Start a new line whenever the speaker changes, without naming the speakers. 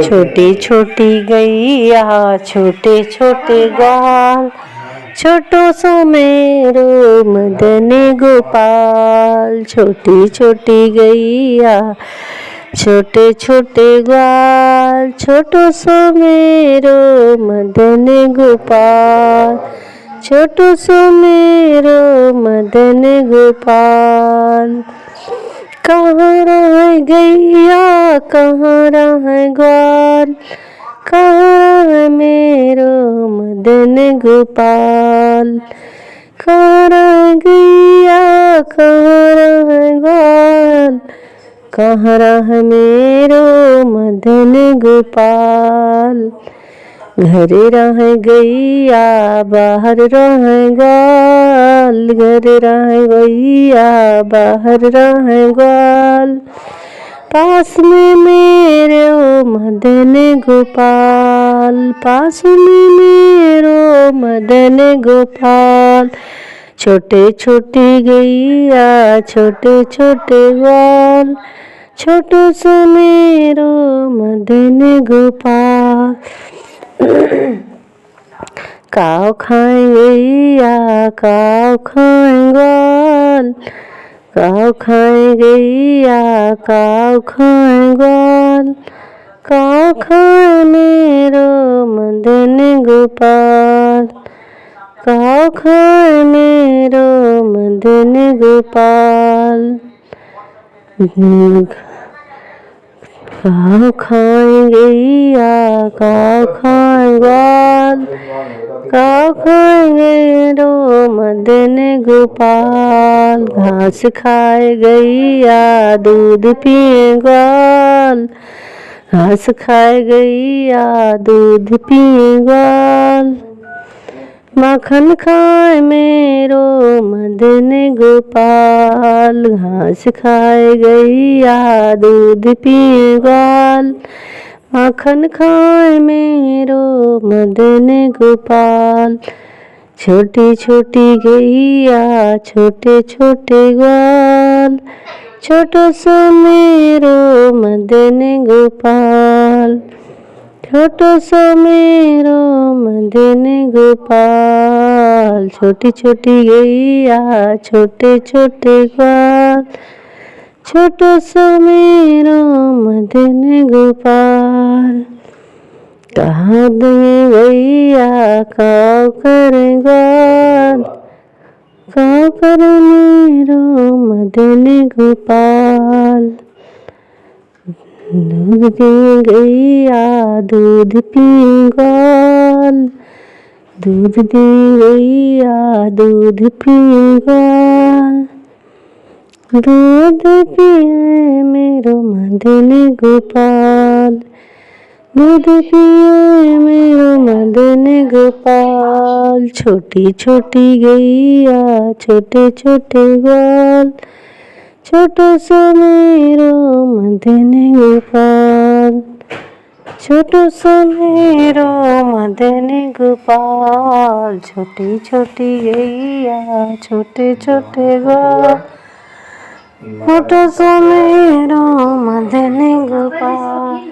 छोटी छोटी गैया छोटे छोटे ग्वाल, छोटो सो मेरो मदन गोपाल। छोटी छोटी गैया छोटे छोटे ग्वाल, छोटो सो मेरो मदन गोपाल। छोटो सो मेरो मदन गोपाल। कहाँ रह गैया कहाँ रह ग्वाल, कहाँ है मेरो मदन गोपाल। कहाँ रह गैया कहाँ रह ग्वाल, कहाँ रह मेरो मदन गोपाल। घर रह गैया बाहर रह ग्वाल, घर रह गैया बाहर रह ग्वाल। पास में मेरे मदन गोपाल, पास में मेरो मदन गोपाल। छोटे छोटे गैया छोटे छोटे ग्वाल, छोटो सो मेरो मदन गोपाल। काव खाए गैया काव खाए ग्वाल, काव खाए गैया काव खाए ग्वाल। काव खाए मेरो मदन गोपाल, काव खाए मेरो मदन गोपाल। काव खाए गैया काव खाए ग्वाल, काव खाए मेरो मदन गोपाल। घास खाए गैया दूध पिए ग्वाल, घास खाए गैया दूध पिए ग्वाल। माखन खाए मेरो मदन गोपाल, घास खाए गैया दूध पिए ग्वाल। माखन खाए मेरो मदन गोपाल। छोटी छोटी गैया छोटे छोटे ग्वाल, छोटो सो मेरो मदन गोपाल। छोटो सो मेरो मदन गोपाल। छोटी छोटी गैया छोटे छोटे ग्वाल, छोटो सो मेरो मदन गोपाल। कहाँ दे गैया काव कर ग्वाल, काव कर मेरो मदन गोपाल। दूध दे गैया दूध पिए ग्वाल, दूध दे गैया दूध पिए ग्वाल। दूध पिए मेरो मदन गोपाल, दूध पिए मेरो मदन गोपाल। छोटी छोटी गैया छोटे छोटे ग्वाल, छोटो सो मेरो मदन गोपाल। छोटो सो मेरो मदन गोपाल। छोटी छोटी गैया छोटे छोटे ग्वाल, छोटो सो मेरो मदन गोपाल।